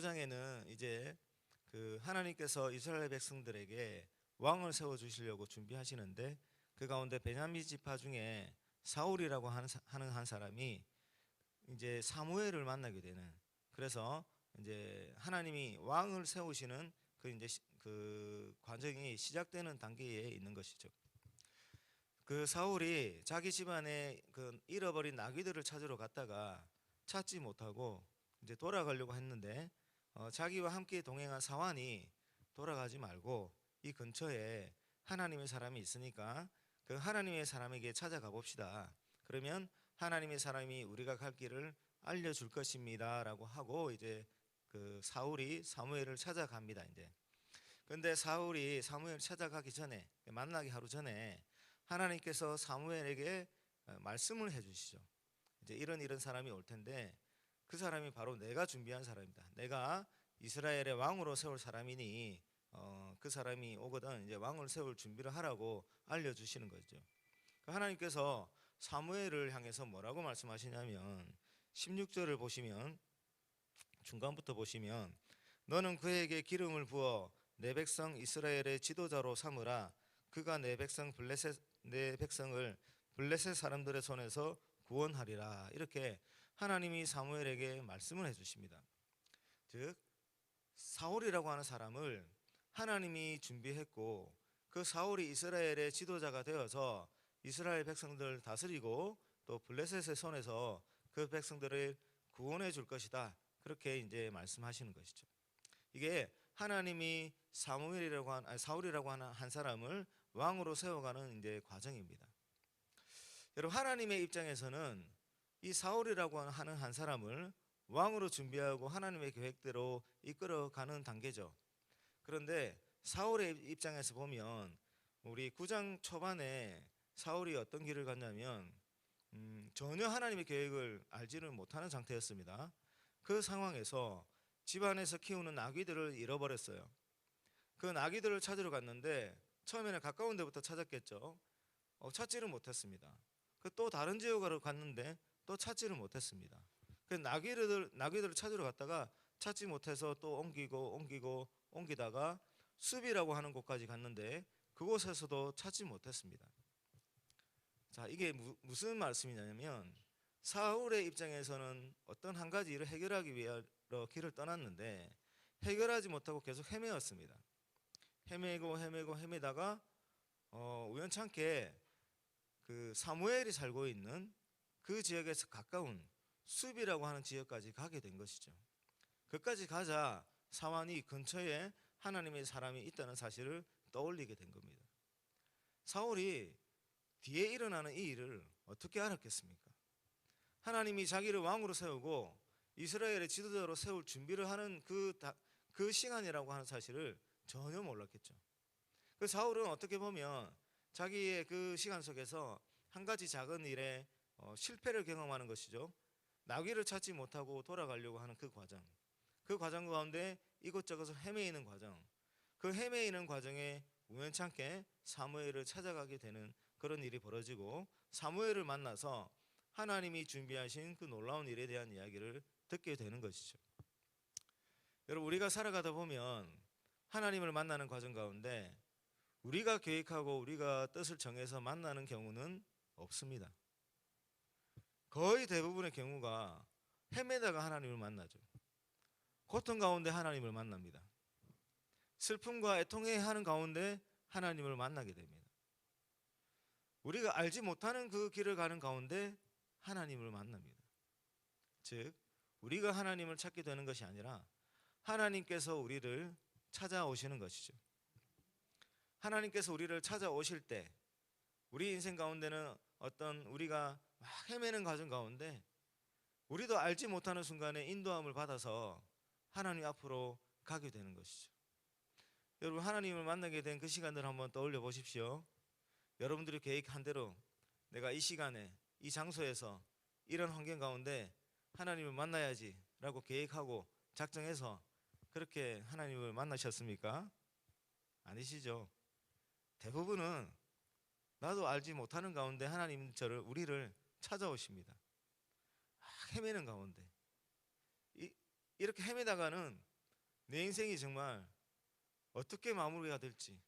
장에는 이제 그 하나님께서 이스라엘 백성들에게 왕을 세워 주시려고 준비하시는데, 그 가운데 베냐민 지파 중에 사울이라고 하는 한 사람이 이제 사무엘을 만나게 되는, 그래서 이제 하나님이 왕을 세우시는 그 과정이 시작되는 단계에 있는 것이죠. 그 사울이 자기 집안에 그 잃어버린 나귀들을 찾으러 갔다가 찾지 못하고 이제 돌아가려고 했는데, 자기와 함께 동행한 사환이 돌아가지 말고 이 근처에 하나님의 사람이 있으니까 그 하나님의 사람에게 찾아가 봅시다. 그러면 하나님의 사람이 우리가 갈 길을 알려줄 것입니다라고 하고, 이제 그 사울이 사무엘을 찾아갑니다. 이제 근데 사울이 사무엘을 찾아가기 전에, 만나기 하루 전에 하나님께서 사무엘에게 말씀을 해주시죠. 이제 이런 사람이 올 텐데 그 사람이 바로 내가 준비한 사람이다. 내가 이스라엘의 왕으로 세울 사람이니 그 사람이 오거든 이제 왕을 세울 준비를 하라고 알려주시는 거죠. 하나님께서 사무엘을 향해서 뭐라고 말씀하시냐면 16절을 보시면, 중간부터 보시면, 너는 그에게 기름을 부어 내 백성 이스라엘의 지도자로 삼으라. 그가 내 백성을 블레셋 사람들의 손에서 구원하리라. 이렇게 하나님이 사무엘에게 말씀을 해주십니다. 즉 사울이라고 하는 사람을 하나님이 준비했고, 그 사울이 이스라엘의 지도자가 되어서 이스라엘 백성들을 다스리고 또 블레셋의 손에서 그 백성들을 구원해 줄 것이다. 그렇게 이제 말씀하시는 것이죠. 이게 하나님이 사울이라고 하는 한 사람을 왕으로 세워가는 이제 과정입니다. 여러분, 하나님의 입장에서는 이 사울이라고 하는 한 사람을 왕으로 준비하고 하나님의 계획대로 이끌어가는 단계죠. 그런데 사울의 입장에서 보면, 우리 9장 초반에 사울이 어떤 길을 갔냐면 전혀 하나님의 계획을 알지를 못하는 상태였습니다. 그 상황에서 집안에서 키우는 나귀들을 잃어버렸어요. 그 나귀들을 찾으러 갔는데 처음에는 가까운 데부터 찾았겠죠. 찾지를 못했습니다. 또 다른 지역으로 갔는데 또 찾지를 못했습니다. 그 나귀들을 찾으러 갔다가 찾지 못해서 또 옮기다가 숲이라고 하는 곳까지 갔는데 그곳에서도 찾지 못했습니다. 자, 이게 무슨 말씀이냐면, 사울의 입장에서는 어떤 한 가지 일을 해결하기 위하여 길을 떠났는데 해결하지 못하고 계속 헤매었습니다. 헤매다가 우연찮게 그 사무엘이 살고 있는 그 지역에서 가까운 숲이라고 하는 지역까지 가게 된 것이죠. 그까지 가자 사환이 근처에 하나님의 사람이 있다는 사실을 떠올리게 된 겁니다. 사울이 뒤에 일어나는 이 일을 어떻게 알았겠습니까? 하나님이 자기를 왕으로 세우고 이스라엘의 지도자로 세울 준비를 하는 그 시간이라고 하는 사실을 전혀 몰랐겠죠. 그 사울은 어떻게 보면 자기의 그 시간 속에서 한 가지 작은 일에 실패를 경험하는 것이죠. 나귀를 찾지 못하고 돌아가려고 하는 그 과정 가운데 이곳저곳을 헤매이는 과정, 그 헤매이는 과정에 우연찮게 사무엘을 찾아가게 되는 그런 일이 벌어지고, 사무엘을 만나서 하나님이 준비하신 그 놀라운 일에 대한 이야기를 듣게 되는 것이죠. 여러분, 우리가 살아가다 보면 하나님을 만나는 과정 가운데 우리가 계획하고 우리가 뜻을 정해서 만나는 경우는 없습니다. 거의 대부분의 경우가 헤매다가 하나님을 만나죠. 고통 가운데 하나님을 만납니다. 슬픔과 애통해하는 가운데 하나님을 만나게 됩니다. 우리가 알지 못하는 그 길을 가는 가운데 하나님을 만납니다. 즉 우리가 하나님을 찾게 되는 것이 아니라 하나님께서 우리를 찾아오시는 것이죠. 하나님께서 우리를 찾아오실 때 우리 인생 가운데는 어떤 우리가 막 헤매는 과정 가운데 우리도 알지 못하는 순간에 인도함을 받아서 하나님 앞으로 가게 되는 것이죠. 여러분, 하나님을 만나게 된 그 시간을 한번 떠올려 보십시오. 여러분들이 계획한 대로 내가 이 시간에 이 장소에서 이런 환경 가운데 하나님을 만나야지 라고 계획하고 작정해서 그렇게 하나님을 만나셨습니까? 아니시죠. 대부분은 나도 알지 못하는 가운데 하나님 우리를 찾아오십니다. 헤매는 가운데 이렇게 헤매다가는 내 인생이 정말 어떻게 마무리가 될지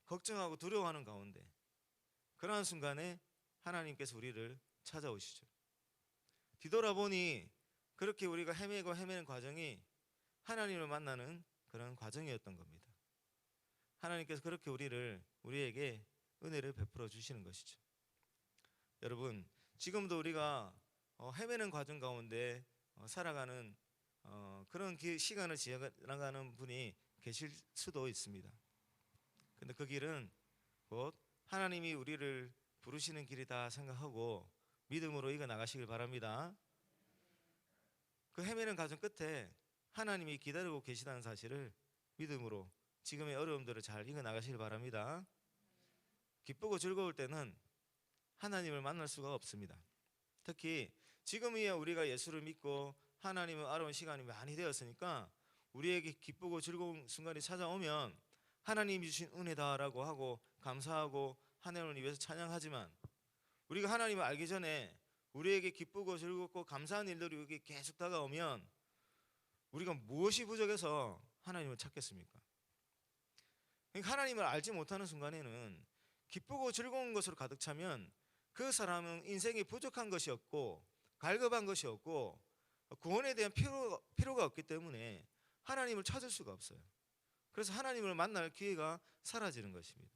걱정하고 두려워하는 가운데 그러한 순간에 하나님께서 우리를 찾아오시죠. 뒤돌아보니 그렇게 우리가 헤매는 과정이 하나님을 만나는 그런 과정이었던 겁니다. 하나님께서 그렇게 우리에게 은혜를 베풀어 주시는 것이죠. 여러분, 지금도 우리가 헤매는 과정 가운데 살아가는 그런 시간을 지나가는 분이 계실 수도 있습니다. 근데 그 길은 곧 하나님이 우리를 부르시는 길이다 생각하고 믿음으로 이겨 나가시길 바랍니다. 그 헤매는 과정 끝에 하나님이 기다리고 계시다는 사실을 믿음으로 지금의 어려움들을 잘 이겨 나가시길 바랍니다. 기쁘고 즐거울 때는 하나님을 만날 수가 없습니다. 특히 지금이야 우리가 예수를 믿고 하나님을 알아온 시간이 많이 되었으니까 우리에게 기쁘고 즐거운 순간이 찾아오면 하나님이 주신 은혜다라고 하고 감사하고 하나님을 위해서 찬양하지만 우리가 하나님을 알기 전에 우리에게 기쁘고 즐겁고 감사한 일들이 여기 계속 다가오면 우리가 무엇이 부족해서 하나님을 찾겠습니까? 그러니까 하나님을 알지 못하는 순간에는 기쁘고 즐거운 것으로 가득 차면 그 사람은 인생에 부족한 것이 없고 갈급한 것이 없고 구원에 대한 필요가 없기 때문에 하나님을 찾을 수가 없어요. 그래서 하나님을 만날 기회가 사라지는 것입니다.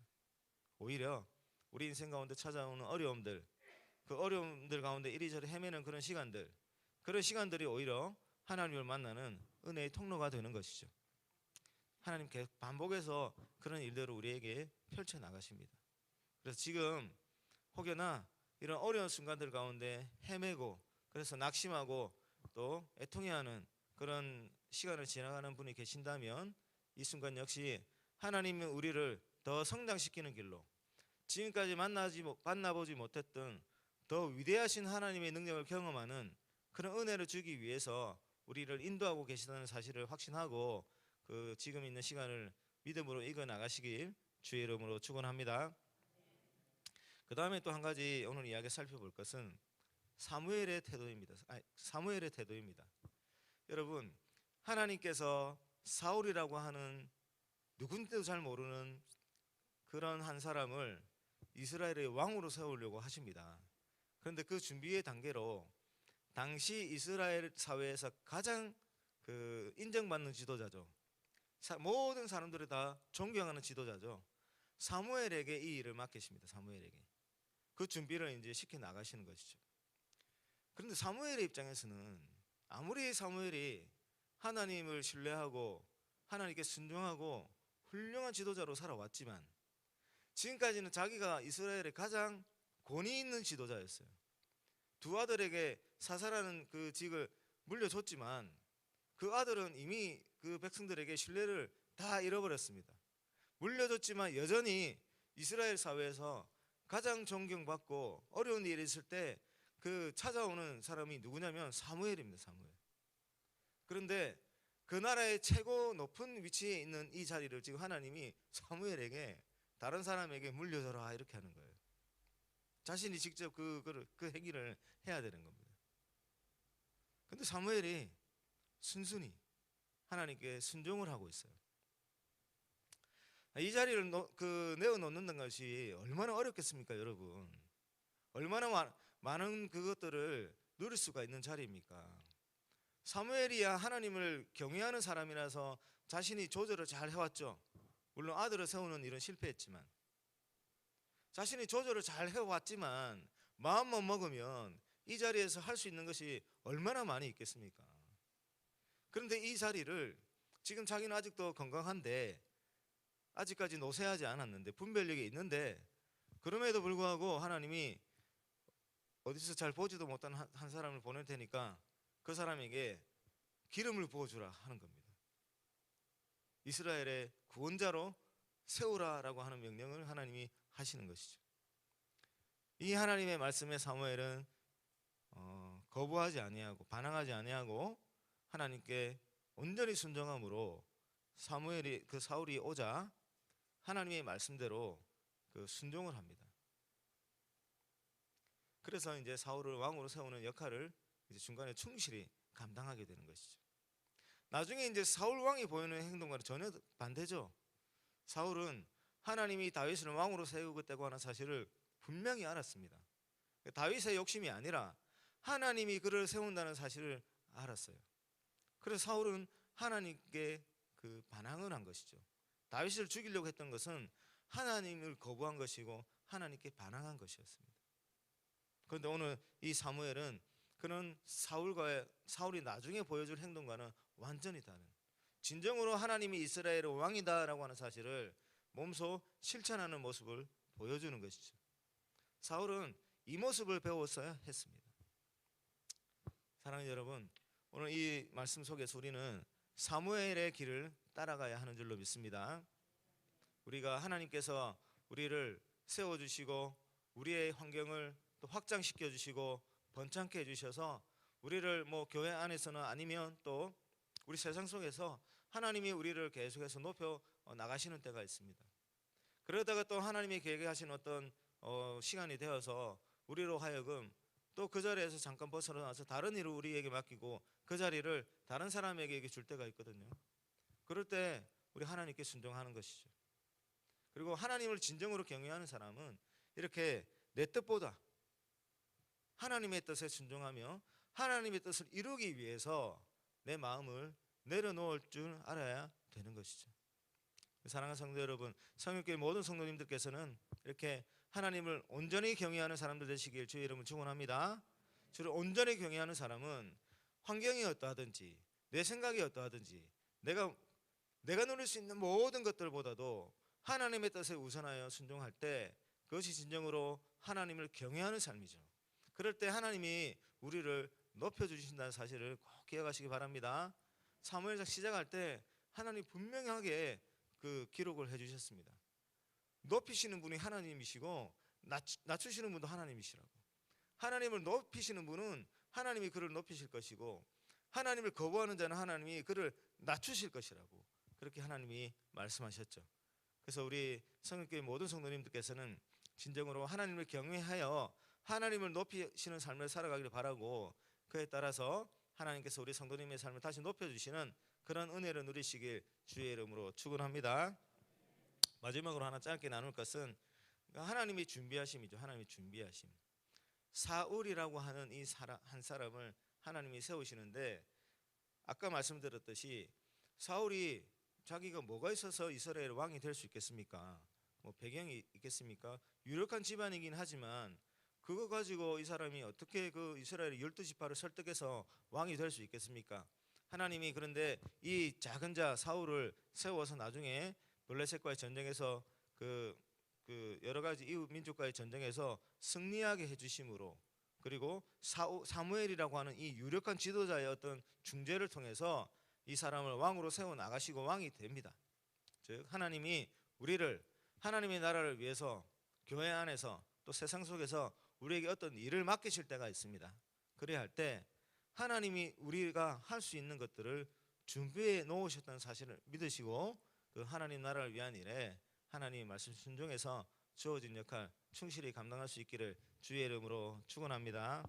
오히려 우리 인생 가운데 찾아오는 어려움들, 그 어려움들 가운데 이리저리 헤매는 그런 시간들이 오히려 하나님을 만나는 은혜의 통로가 되는 것이죠. 하나님 계속 반복해서 그런 일들을 우리에게 펼쳐 나가십니다. 그래서 지금 혹여나 이런 어려운 순간들 가운데 헤매고 그래서 낙심하고 또 애통해하는 그런 시간을 지나가는 분이 계신다면 이 순간 역시 하나님은 우리를 더 성장시키는 길로 지금까지 만나보지 못했던 더 위대하신 하나님의 능력을 경험하는 그런 은혜를 주기 위해서 우리를 인도하고 계시다는 사실을 확신하고 그 지금 있는 시간을 믿음으로 이겨 나가시길 주의 이름으로 축원합니다. 그 다음에 또 한 가지 오늘 이야기 살펴볼 것은 사무엘의 태도입니다. 여러분, 하나님께서 사울이라고 하는 누군지도 잘 모르는 그런 한 사람을 이스라엘의 왕으로 세우려고 하십니다. 그런데 그 준비의 단계로 당시 이스라엘 사회에서 가장 인정받는 지도자죠. 모든 사람들이 다 존경하는 지도자죠. 사무엘에게 이 일을 맡기십니다. 사무엘에게 그 준비를 이제 시켜 나가시는 것이죠. 그런데 사무엘의 입장에서는 아무리 사무엘이 하나님을 신뢰하고 하나님께 순종하고 훌륭한 지도자로 살아왔지만 지금까지는 자기가 이스라엘의 가장 권위 있는 지도자였어요. 두 아들에게 사사라는 그 직을 물려줬지만 그 아들은 이미 그 백성들에게 신뢰를 다 잃어버렸습니다. 물려줬지만 여전히 이스라엘 사회에서 가장 존경받고 어려운 일이 있을 때 그 찾아오는 사람이 누구냐면 사무엘입니다. 사무엘. 그런데 그 나라의 최고 높은 위치에 있는 이 자리를 지금 하나님이 사무엘에게 다른 사람에게 물려줘라 이렇게 하는 거예요. 자신이 직접 그 행위를 해야 되는 겁니다. 그런데 사무엘이 순순히 하나님께 순종을 하고 있어요. 이 자리를 내어놓는 것이 얼마나 어렵겠습니까, 여러분? 얼마나 많은 그것들을 누릴 수가 있는 자리입니까? 사무엘이야 하나님을 경외하는 사람이라서 자신이 조절을 잘 해왔죠. 물론 아들을 세우는 일은 실패했지만 자신이 조절을 잘 해왔지만 마음만 먹으면 이 자리에서 할 수 있는 것이 얼마나 많이 있겠습니까? 그런데 이 자리를 지금 자기는 아직도 건강한데 아직까지 노쇠하지 않았는데 분별력이 있는데 그럼에도 불구하고 하나님이 어디서 잘 보지도 못한 한 사람을 보낼 테니까 그 사람에게 기름을 부어주라 하는 겁니다. 이스라엘의 구원자로 세우라라고 하는 명령을 하나님이 하시는 것이죠. 이 하나님의 말씀에 사무엘은 거부하지 아니하고 반항하지 아니하고 하나님께 온전히 순종함으로 사울이 오자 하나님의 말씀대로 순종을 합니다. 그래서 이제 사울을 왕으로 세우는 역할을 이제 중간에 충실히 감당하게 되는 것이죠. 나중에 이제 사울 왕이 보이는 행동과는 전혀 반대죠. 사울은 하나님이 다윗을 왕으로 세우겠다고 하는 사실을 분명히 알았습니다. 다윗의 욕심이 아니라 하나님이 그를 세운다는 사실을 알았어요. 그래서 사울은 하나님께 반항을 한 것이죠. 다윗을 죽이려고 했던 것은 하나님을 거부한 것이고 하나님께 반항한 것이었습니다. 그런데 오늘 이 사무엘은 그는 사울이 나중에 보여줄 행동과는 완전히 다른, 진정으로 하나님이 이스라엘의 왕이다라고 하는 사실을 몸소 실천하는 모습을 보여주는 것이죠. 사울은 이 모습을 배웠어야 했습니다. 사랑하는 여러분, 오늘 이 말씀 속에서 우리는 사무엘의 길을 따라가야 하는 줄로 믿습니다. 우리가 하나님께서 우리를 세워주시고 우리의 환경을 또 확장시켜 주시고 번창케 해주셔서 우리를 교회 안에서는 아니면 또 우리 세상 속에서 하나님이 우리를 계속해서 높여 나가시는 때가 있습니다. 그러다가 또 하나님이 계획하신 어떤 시간이 되어서 우리로 하여금 또 그 자리에서 잠깐 벗어나서 다른 일을 우리에게 맡기고 그 자리를 다른 사람에게 줄 때가 있거든요. 그럴 때 우리 하나님께 순종하는 것이죠. 그리고 하나님을 진정으로 경외하는 사람은 이렇게 내 뜻보다 하나님의 뜻에 순종하며 하나님의 뜻을 이루기 위해서 내 마음을 내려놓을 줄 알아야 되는 것이죠. 사랑하는 성도 여러분, 성육교회 모든 성도님들께서는 이렇게 하나님을 온전히 경외하는 사람들 되시길 주의 이름으로 축원합니다. 주를 온전히 경외하는 사람은 환경이 어떠하든지 내 생각이 어떠하든지 내가 누릴 수 있는 모든 것들보다도 하나님의 뜻에 우선하여 순종할 때 그것이 진정으로 하나님을 경외하는 삶이죠. 그럴 때 하나님이 우리를 높여주신다는 사실을 꼭 기억하시기 바랍니다. 사무엘상 시작할 때 하나님 분명하게 기록을 해주셨습니다. 높이시는 분이 하나님이시고 낮추시는 분도 하나님이시라고. 하나님을 높이시는 분은 하나님이 그를 높이실 것이고 하나님을 거부하는 자는 하나님이 그를 낮추실 것이라고 그렇게 하나님이 말씀하셨죠. 그래서 우리 성육교회 모든 성도님들께서는 진정으로 하나님을 경외하여 하나님을 높이시는 삶을 살아가기를 바라고 그에 따라서 하나님께서 우리 성도님의 삶을 다시 높여주시는 그런 은혜를 누리시길 주의 이름으로 축원합니다. 마지막으로 하나 짧게 나눌 것은 하나님의 준비하심이죠. 하나님의 준비하심. 사울이라고 하는 이 한 사람을 하나님이 세우시는데 아까 말씀드렸듯이 사울이 자기가 뭐가 있어서 이스라엘 왕이 될 수 있겠습니까? 배경이 있겠습니까? 유력한 집안이긴 하지만 그거 가지고 이 사람이 어떻게 이스라엘의 12지파를 설득해서 왕이 될 수 있겠습니까? 하나님이 그런데 이 작은 자 사울을 세워서 나중에 블레셋과의 전쟁에서 여러 가지 이웃 민족과의 전쟁에서 승리하게 해주심으로 그리고 사무엘이라고 하는 이 유력한 지도자의 어떤 중재를 통해서 이 사람을 왕으로 세워 나가시고 왕이 됩니다. 즉 하나님이 우리를 하나님의 나라를 위해서 교회 안에서 또 세상 속에서 우리에게 어떤 일을 맡기실 때가 있습니다. 그래야 할 때 하나님이 우리가 할 수 있는 것들을 준비해 놓으셨다는 사실을 믿으시고 그 하나님 나라를 위한 일에 하나님의 말씀 순종해서 주어진 역할 충실히 감당할 수 있기를 주의 이름으로 축원합니다.